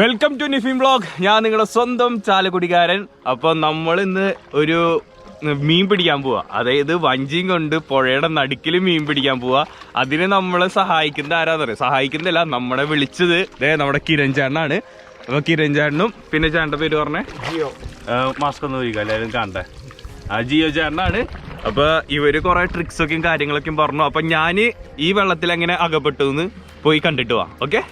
Welcome to നിഫിം vlog. ഞാൻ നിങ്ങളുടെ സ്വന്തം ചാലക്കുടിക്കാരൻ. അപ്പൊ നമ്മൾ ഇന്ന് ഒരു മീൻ പിടിക്കാൻ പോവാ. അതായത് വഞ്ചിയും കൊണ്ട് പുഴയുടെ നടുക്കിൽ മീൻ പിടിക്കാൻ പോവാ. അതിന് നമ്മളെ സഹായിക്കുന്ന ആരാന്നറിയാം? സഹായിക്കുന്നില്ല, നമ്മളെ വിളിച്ചത് നമ്മുടെ കിരൺ ചേട്ടനാണ്. അപ്പൊ കിരൺ ചേട്ടനും പിന്നെ ചേട്ടൻ്റെ പേര് പറഞ്ഞേ ജിയോ, മാസ്ക് ഒന്ന് ചോദിക്കാം എല്ലാവരും കാണണ്ടേ, ജിയോ ചേട്ടനാണ്. അപ്പൊ ഇവര് കുറെ ട്രിക്സൊക്കെയും കാര്യങ്ങളൊക്കെയും പറഞ്ഞു. അപ്പൊ ഞാന് ഈ വെള്ളത്തിൽ എങ്ങനെ അകപ്പെട്ടു എന്ന് പോയി കണ്ടിട്ട് പോവാം. Okay,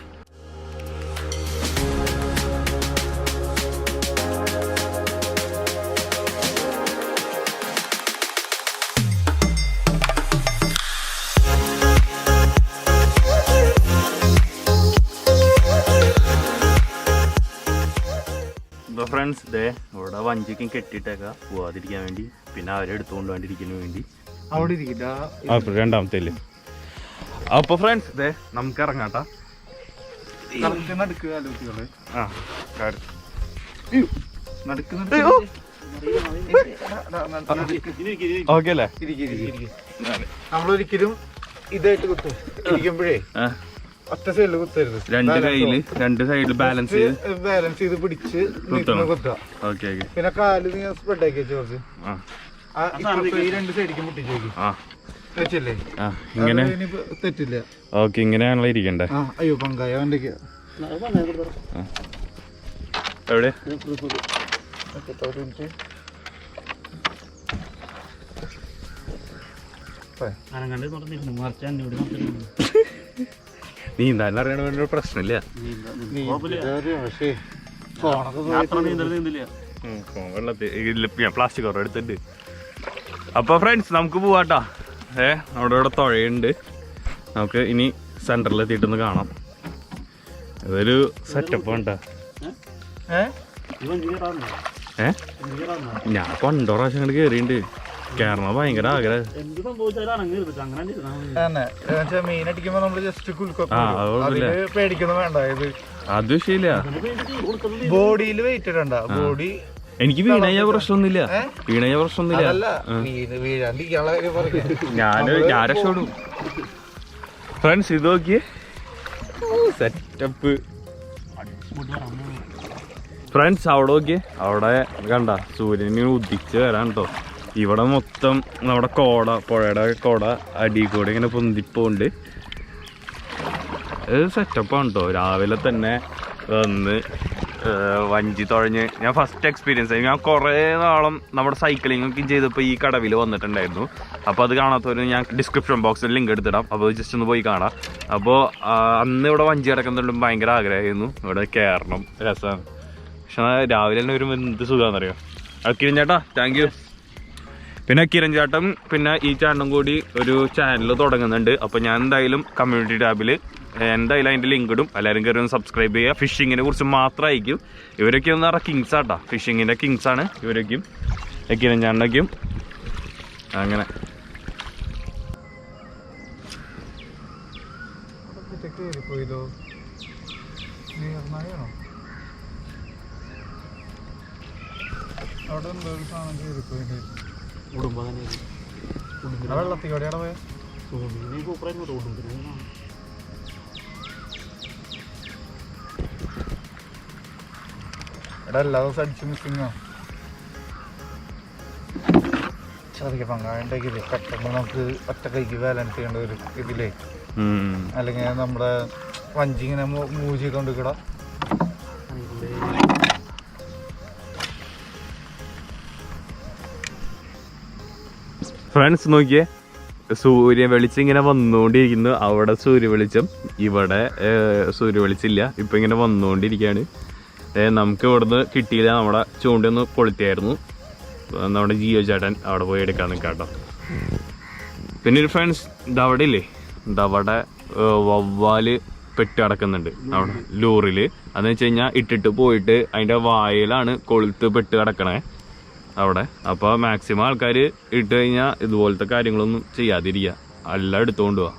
friends. ഇവിടെ വഞ്ചിക്കും കെട്ടിയിട്ടേക്കാ പോവാതിരിക്കാൻ വേണ്ടി, പിന്നെ അവരെ എടുത്തുകൊണ്ട് വേണ്ടിയിരിക്കുന്നതിന് വേണ്ടി അവിടെ രണ്ടാമത്തെ. അപ്പൊ ഫ്രണ്ട്സ് നമുക്ക് ഇറങ്ങാട്ടാ. ഓക്കെ അല്ലേ? നമ്മളൊരിക്കലും ഇതായിട്ട് കുത്തും ഇരിക്കുമ്പോഴേ ഒറ്റ സൈഡിൽ കുത്തരുത്. രണ്ട് സൈഡിൽ ബാലൻസ് ചെയ്ത് പിടിച്ച് കുത്തുക. പിന്നെ കാല് നീ സ്പ്രെഡ് ആക്കി വെച്ചു കുറച്ച്. ഈ രണ്ട് സൈഡിക്കും പൊട്ടിച്ചു വെച്ചല്ലേ, ഇങ്ങനെ തെറ്റില്ല. ഓക്കെ, ഇങ്ങനെയാണല്ലോ ഇരിക്കണ്ടേ. അയ്യോ പങ്കായ അവന്റെ എവിടെ നീന്താൻ അറിയണ പ്രശ്നമില്ല. പ്ലാസ്റ്റിക് കവർ എടുത്തിട്ട്. അപ്പൊ ഫ്രണ്ട്സ് നമുക്ക് പോവാട്ടാ. അവിടെ ഇവിടെ തുഴയുണ്ട്. നമുക്ക് ഇനി സെന്ററിൽ എത്തിയിട്ടൊന്ന് കാണാം. ഇതൊരു സെറ്റപ്പ് കണ്ടാ. ഞാൻ പണ്ടോ പ്രാവശ്യം അങ്ങോട്ട് കേറിയിട്ടുണ്ട്. കേറണ ഭയങ്കര ആഗ്രഹം. മീനടിക്കുമ്പോ നമ്മള് ജസ്റ്റ് പേടിക്കൊന്നും വേണ്ട. അത് വിഷയമില്ല. ബോഡിയിൽ വെയിറ്റ് ഇടണ്ട. ബോഡി എനിക്ക് വീണയ പ്രശ്നമൊന്നുമില്ല. വീണയ പ്രശ്നമൊന്നുമില്ല. ഞാൻ രക്ഷപ്പെടും. ഫ്രണ്ട്സ് ഇത് നോക്കിയേ, സെറ്റപ്പ്. ഫ്രണ്ട്സ് അവിടെ നോക്കിയേ, അവിടെ കണ്ട സൂര്യന് ഉദിച്ച് വരാൻ കേട്ടോ. ഇവിടെ മൊത്തം നമ്മുടെ കോട, പുഴയുടെ കോട അടി കൂടെ ഇങ്ങനെ പൊന്തിപ്പോണ്ട്. ഇത് സെറ്റപ്പാണ് കേട്ടോ. രാവിലെ തന്നെ വന്ന് വഞ്ചി തുഴഞ്ഞ് ഞാൻ ഫസ്റ്റ് എക്സ്പീരിയൻസ് ആയി. ഞാൻ കുറേ നാളും നമ്മുടെ സൈക്ലിംഗ് ഒക്കെ ചെയ്തപ്പോൾ ഈ കടവിൽ വന്നിട്ടുണ്ടായിരുന്നു. അപ്പോൾ അത് കാണാത്തവര് ഞാൻ ഡിസ്ക്രിപ്ഷൻ ബോക്സിൽ ലിങ്ക് എടുത്തിടാം. അപ്പോൾ ജസ്റ്റ് ഒന്ന് പോയി കാണാം. അപ്പോൾ അന്ന് ഇവിടെ വഞ്ചി കിടക്കുന്നുണ്ട് ഭയങ്കര ആഗ്രഹമായിരുന്നു ഇവിടെ കയറണം, രസമാണ്. പക്ഷെ രാവിലെ തന്നെ ഒരു എന്ത് സുഖമാണെന്നറിയോ. കിരൺ ചേട്ടാ താങ്ക് യു. പിന്നെ കിരൺ ചേട്ടൻ പിന്നെ ഈ ചേട്ടനും കൂടി ഒരു ചാനൽ തുടങ്ങുന്നുണ്ട്. അപ്പോൾ ഞാൻ എന്തായാലും കമ്മ്യൂണിറ്റി ടാബിൽ എന്തായാലും അതിൻ്റെ ലിങ്ക് ഇടും. എല്ലാവരും കയറി ഒന്ന് സബ്സ്ക്രൈബ് ചെയ്യുക. ഫിഷിങ്ങിനെ കുറിച്ച് മാത്രമായിരിക്കും. ഇവരൊക്കെ ഒന്ന് പറഞ്ഞാൽ കിങ്സ് ആട്ടാ, ഫിഷിങ്ങിൻ്റെ കിങ്സാണ് ഇവരൊക്കെയും, കിരൺ ചേട്ടനൊക്കെയും. അങ്ങനെ വെള്ളത്തിക്കോടെയാണ് പോയത്. എടാ എല്ലാ ദിവസം അടിച്ച് മിസ്സിങ്ങോ ചെറിയ പങ്കാണ്ടെങ്കിലേ പെട്ടെന്ന് നമുക്ക് ഒറ്റ കൈക്ക് ബാലൻസ് ചെയ്യേണ്ട ഒരു ഇതിലേ, അല്ലെങ്കിൽ നമ്മുടെ വഞ്ചി ഇങ്ങനെ മൂവ് ചെയ്തോണ്ടിരിക്കടാ. ഫ്രണ്ട്സ് നോക്കിയേ, സൂര്യ വെളിച്ചം ഇങ്ങനെ വന്നുകൊണ്ടിരിക്കുന്നു. അവിടെ സൂര്യ വെളിച്ചം, ഇവിടെ സൂര്യ വെളിച്ചില്ല. ഇപ്പം ഇങ്ങനെ വന്നുകൊണ്ടിരിക്കുകയാണ്. നമുക്ക് ഇവിടുന്ന് കിട്ടിയില്ല. നമ്മുടെ ചൂണ്ടൊന്ന് കൊളുത്തിയായിരുന്നു. നമ്മുടെ ജിയോ ചേട്ടൻ അവിടെ പോയി എടുക്കാൻ നിൽക്കാട്ടോ. പിന്നെ ഒരു ഫ്രണ്ട്സ് ഇതവിടെ ഇല്ലേ, ഇതവിടെ വവ്വാല് പെട്ട് കിടക്കുന്നുണ്ട് അവിടെ ലോറിയിൽ. അതെന്ന് വെച്ച് കഴിഞ്ഞാൽ ഇട്ടിട്ട് പോയിട്ട് അതിൻ്റെ വായിലാണ് കൊളുത്ത് പെട്ട് കിടക്കണേ അവിടെ. അപ്പോൾ മാക്സിമം ആൾക്കാർ ഇട്ട് കഴിഞ്ഞാൽ ഇതുപോലത്തെ കാര്യങ്ങളൊന്നും ചെയ്യാതിരിക്കുക, എല്ലാം എടുത്തുകൊണ്ട് പോവാ.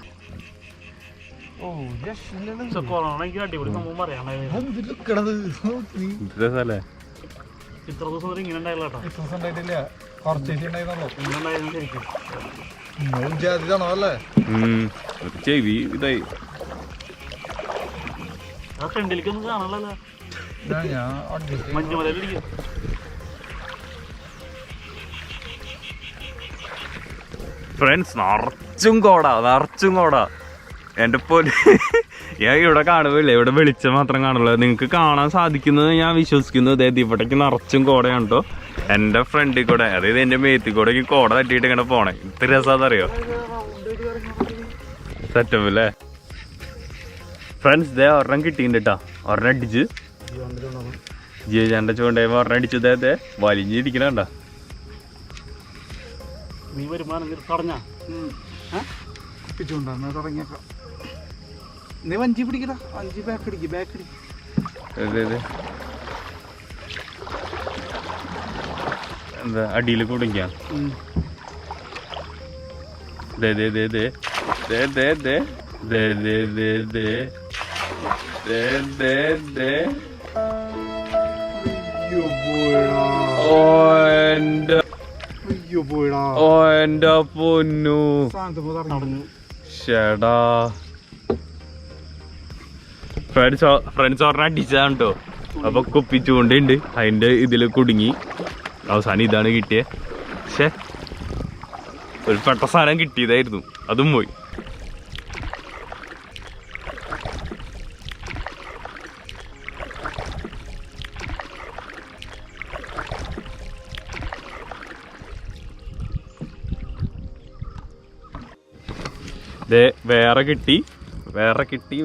അടിപൊളി സംഭവം പറയാണേ. ഇത്ര ദിവസം വരെ ഇങ്ങനെ ഉണ്ടായില്ല കേട്ടോ. ഇത്ര ദിവസം ഉണ്ടായിട്ടില്ല, കുറച്ച് ഉണ്ടായിരുന്നല്ലോ. ഇങ്ങനെ ഉണ്ടായിരുന്നു ശരിക്കും. അല്ലേ ചെവി ഇതായി. ആ ഫ്രണ്ടിലേക്കൊന്നും കാണാനല്ലോ. ഞാൻ മഞ്ഞുമലയിലിരിക്കും. ഫ്രണ്ട്സ് നിറച്ചും കോടാ എൻ്റെ പോലെ. ഞാൻ ഇവിടെ കാണുകയില്ല, ഇവിടെ വെളിച്ചം മാത്രം കാണുള്ളൂ. നിങ്ങൾക്ക് കാണാൻ സാധിക്കുന്നത് ഞാൻ വിശ്വസിക്കുന്നു. അതായത് ഇവിടേക്ക് നിറച്ചും കോടയാണ് കേട്ടോ. എൻ്റെ ഫ്രണ്ടിൽ കൂടെ, അതായത് എൻ്റെ മേത്തിൽ കൂടെ കോട തട്ടിയിട്ട് ഇങ്ങനെ പോണേ. ഇത്ര രസമാണെന്നറിയോ? സെറ്റപ്പ് അല്ലേ ഫ്രണ്ട്സ്? ഒരെണ്ണം കിട്ടിയിട്ടുണ്ട് കേട്ടോ. ഒരെണ്ണം അടിച്ച് ജിയോന്റെ ചൂണ്ടയുമ്പോൾ ഒരെണ്ണം അടിച്ചു. ഇതേ വലിഞ്ഞിരിക്കണ. നീ വരുമാനം തുടങ്ങാ തുടങ്ങിയേക്കാം. നീ വഞ്ചി പിടിക്കടാ, വഞ്ചി ബാക്ക് അടിക്ക്. എന്താ അടിയിൽ കുടുങ്ങിയ? എന്റെ പൊന്നു ഷേടാ. ഫ്രണ്ട്സ് ഒരെണ്ണം അടിച്ചതാണ് കേട്ടോ. അപ്പൊ കുപ്പിച്ചുകൊണ്ടുണ്ട്, അതിന്റെ ഇതില് കുടുങ്ങി. അവസാനം ഇതാണ് കിട്ടിയേ. പക്ഷെ ഒരു പെട്ട സാധനം കിട്ടിയതായിരുന്നു, അതും പോയി.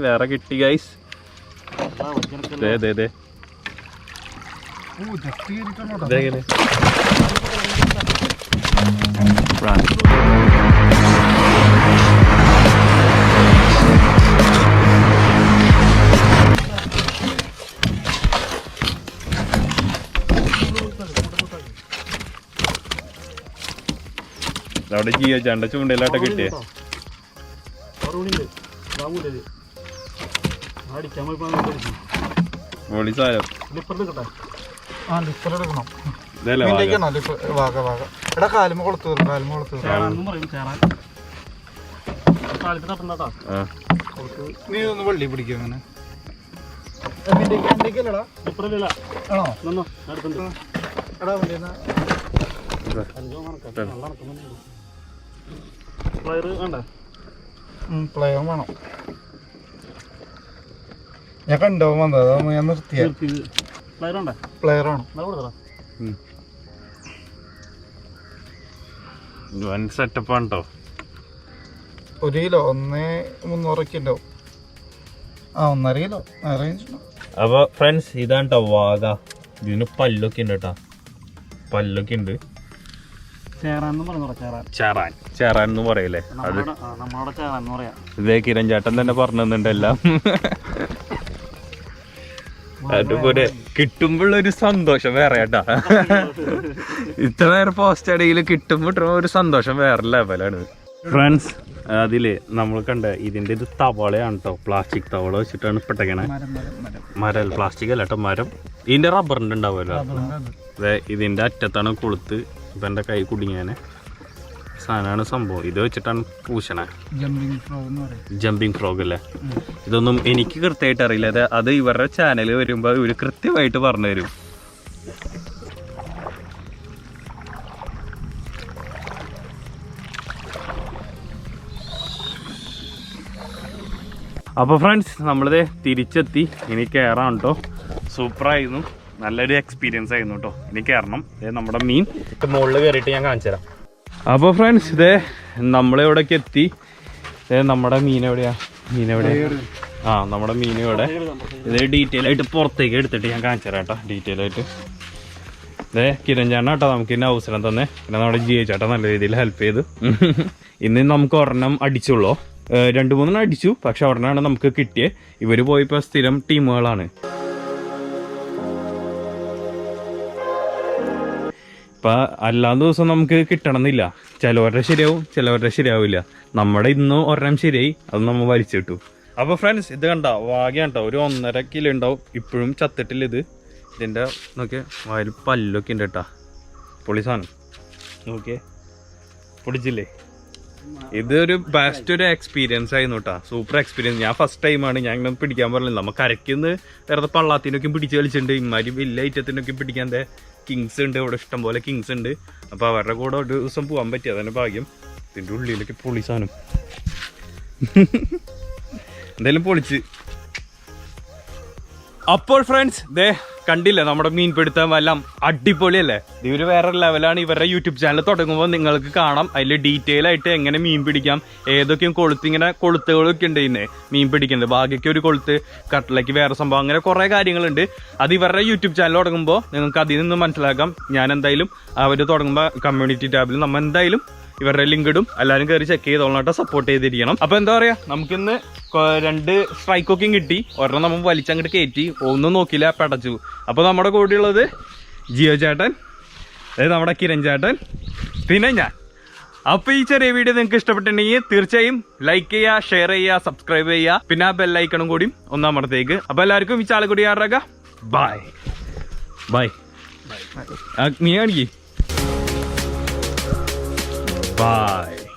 വേറെ കിട്ടി ഗൈസ്. അവിടെ ജിയോ ചണ്ട ചൂണ്ടയിലാട്ട കിട്ടിയേ. കാലുമ കൊളുത്തു. നീ ഒന്ന് വള്ളി പിടിക്കും അങ്ങനെ. പ്ലെയർ വേണം. ഞാൻ കണ്ടോ വന്നത്, ഞാൻ നിർത്തിയ പ്ലെയർ ആണ്. സെറ്റപ്പാണ് കേട്ടോ. 1 കിലോ 1,300 ഉണ്ടാവും. 1.5 കിലോ റേഞ്ച്. അപ്പൊ ഫ്രണ്ട്സ് ഇതാണ് കേട്ടോ വാഗ. ഇതിന് പല്ലൊക്കെ ഉണ്ട് കേട്ടോ, പല്ലൊക്കെ ഉണ്ട്. ചേറാൻ എന്ന് പറയല്ലേ? അത് ഇതേ കിരൺ ചേട്ടൻ തന്നെ പറഞ്ഞു തന്നിട്ടുണ്ട് എല്ലാം. അതുപോലെ കിട്ടുമ്പോഴൊരു സന്തോഷം വേറെ കേട്ടാ. ഇത്ര നേരം പോസ്റ്റ് അടിയിൽ കിട്ടുമ്പോ ഒരു സന്തോഷം വേറെ ലെവലാണ് ഫ്രണ്ട്സ്. അതില് നമ്മൾ കണ്ട ഇതിന്റെ ഇത് തവളയാണ് കേട്ടോ. പ്ലാസ്റ്റിക് തവള വെച്ചിട്ടാണ് പെട്ടക്കണേ. മരം പ്ലാസ്റ്റിക് അല്ല കേട്ടോ, മരം. ഇതിന്റെ റബ്ബറിന്റെ ഉണ്ടാവുമല്ലോ. അതെ, ഇതിന്റെ അറ്റത്താണ് കൊളുത്ത്. ഇപ്പൊ എന്റെ കൈ കുടുങ്ങിയാനെ സാധനമാണ് സംഭവം. ഇത് വെച്ചിട്ടാണ് പൂശണേ. ജമ്പിങ് ഫ്രോഗ് അല്ലേ? ഇതൊന്നും എനിക്ക് കൃത്യമായിട്ട് അറിയില്ല. അത് ഇവരുടെ ചാനൽ വരുമ്പോ ഇവര് കൃത്യമായിട്ട് പറഞ്ഞു തരും. അപ്പോൾ ഫ്രണ്ട്സ് നമ്മളിത് തിരിച്ചെത്തി. ഇനി കയറാം കേട്ടോ. സൂപ്പറായിരുന്നു, നല്ലൊരു എക്സ്പീരിയൻസ് ആയിരുന്നു കേട്ടോ. ഇനി കയറണം. നമ്മുടെ മീൻ മുകളിൽ കയറിയിട്ട് ഞാൻ കാണിച്ചു തരാം. അപ്പോൾ ഫ്രണ്ട്സ് ഇതേ നമ്മളിവിടേക്ക് എത്തി. നമ്മുടെ മീനെവിടെയാ? നമ്മുടെ മീൻ ഇവിടെ. ഇത് ഡീറ്റെയിൽ ആയിട്ട് പുറത്തേക്ക് എടുത്തിട്ട് ഞാൻ കാണിച്ചു തരാം കേട്ടോ. ഡീറ്റെയിൽ ആയിട്ട് ഇതേ കിരൺ ചേട്ടൻ കേട്ടോ നമുക്ക് ഇന്ന അവസരം തന്നെ. പിന്നെ നമ്മുടെ ജിയോ ചേട്ടൻ നല്ല രീതിയിൽ ഹെൽപ്പ് ചെയ്തു. ഇന്ന് നമുക്ക് ഒരെണ്ണം അടിച്ചുള്ളൂ. 2-3 അടിച്ചു, പക്ഷെ ഒരെണ്ണമാണ് നമുക്ക് കിട്ടിയത്. ഇവർ പോയപ്പോൾ സ്ഥിരം ടീമുകളാണ്. ഇപ്പം അല്ലാത്ത ദിവസം നമുക്ക് കിട്ടണമെന്നില്ല. ചിലവരുടെ ശരിയാവും, ചിലവരുടെ ശരിയാവില്ല. നമ്മുടെ ഇന്ന് ഒരെണ്ണം ശരിയായി, അത് നമ്മൾ വലിച്ചിട്ടു. അപ്പോൾ ഫ്രണ്ട്സ് ഇത് കണ്ട വാഗയാണ് കേട്ടോ, ഒരു 1.5 കിലോ ഉണ്ടാവും. ഇപ്പോഴും ചത്തിട്ടില്ല ഇത്. ഇതിൻ്റെ നോക്കിയ വായിൽ പല്ലൊക്കെ ഉണ്ട് കേട്ടാ. പൊളി സാധനം നോക്കിയേ, പൊടിച്ചില്ലേ. ഇതൊരു ബെസ്റ്റ് ഒരു എക്സ്പീരിയൻസ് ആയിരുന്നു കേട്ടോ, സൂപ്പർ എക്സ്പീരിയൻസ്. ഞാൻ ഫസ്റ്റ് ടൈമാണ്, ഞാൻ ഇങ്ങനെ പിടിക്കാൻ പറഞ്ഞില്ല. നമുക്ക് കരയ്ക്കുന്ന് വെറുതെ പള്ളാത്തിനൊക്കെ പിടിച്ച് കളിച്ചിട്ടുണ്ട്. ഇമാതിരി വലിയ ഐറ്റത്തിനൊക്കെ പിടിക്കാൻ കിങ്സ് ഉണ്ട് ഇവിടെ, ഇഷ്ടം പോലെ കിങ്സ് ഉണ്ട്. അപ്പോൾ അവരുടെ കൂടെ ഒരു ദിവസം പോകാൻ പറ്റി, അതന്നെ ഭാഗ്യം. ഇതിൻ്റെ ഉള്ളിലൊക്കെ പൊളി സാധനം എന്തായാലും പൊളിച്ച്. അപ്പോൾ ഫ്രണ്ട്സ് ദേ കണ്ടില്ലേ നമ്മുടെ മീൻപിടുത്തം എല്ലാം അടിപൊളിയല്ലേ. ഇവര് വേറെ ലെവലാണ്. ഇവരുടെ യൂട്യൂബ് ചാനൽ തുടങ്ങുമ്പോൾ നിങ്ങൾക്ക് കാണാം അതിൽ ഡീറ്റെയിൽ ആയിട്ട് എങ്ങനെ മീൻ പിടിക്കാം, ഏതൊക്കെയും കൊളുത്ത്, ഇങ്ങനെ കൊളുത്തുകളൊക്കെ ഉണ്ട് ഇന്ന് മീൻ പിടിക്കുന്നത്. ഭാഗ്യക്ക് ഒരു കൊളുത്ത്, കട്ടലയ്ക്ക് വേറെ സംഭവം, അങ്ങനെ കുറേ കാര്യങ്ങളുണ്ട്. അത് ഇവരുടെ യൂട്യൂബ് ചാനൽ തുടങ്ങുമ്പോൾ നിങ്ങൾക്ക് അതിൽ നിന്ന് മനസ്സിലാക്കാം. ഞാൻ എന്തായാലും അവർ തുടങ്ങുമ്പോൾ കമ്മ്യൂണിറ്റി ടാബിൽ നമ്മൾ എന്തായാലും ഇവരുടെ ലിങ്ക് ഇടും, എല്ലാവരും കയറി ചെക്ക് ചെയ്തോളാം, സപ്പോർട്ട് ചെയ്തിരിക്കണം. അപ്പോൾ എന്താ പറയുക, നമുക്കിന്ന് 2 സ്ട്രൈക്കൊക്കെയും കിട്ടി. ഒരെണ്ണം നമ്മൾ വലിച്ചങ്ങോട്ട് കയറ്റി, ഒന്നും നോക്കില്ല, പടച്ചു. അപ്പോൾ നമ്മുടെ കൂടെയുള്ളത് ജിയോ ചേട്ടൻ, അതായത് നമ്മുടെ കിരൺ ചേട്ടൻ, പിന്നെ ഞാൻ. അപ്പോൾ ഈ ചെറിയ വീഡിയോ നിങ്ങൾക്ക് ഇഷ്ടപ്പെട്ടിട്ടുണ്ടെങ്കിൽ തീർച്ചയായും ലൈക്ക് ചെയ്യുക, ഷെയർ ചെയ്യുക, സബ്സ്ക്രൈബ് ചെയ്യുക, പിന്നെ ആ ബെല്ലൈക്കണും കൂടി ഒന്നാമത്തേക്ക്. അപ്പോൾ എല്ലാവർക്കും ഈ ചാല കൂടി ആറാക. Bye bye. നീ കാണിക്കേ. Bye.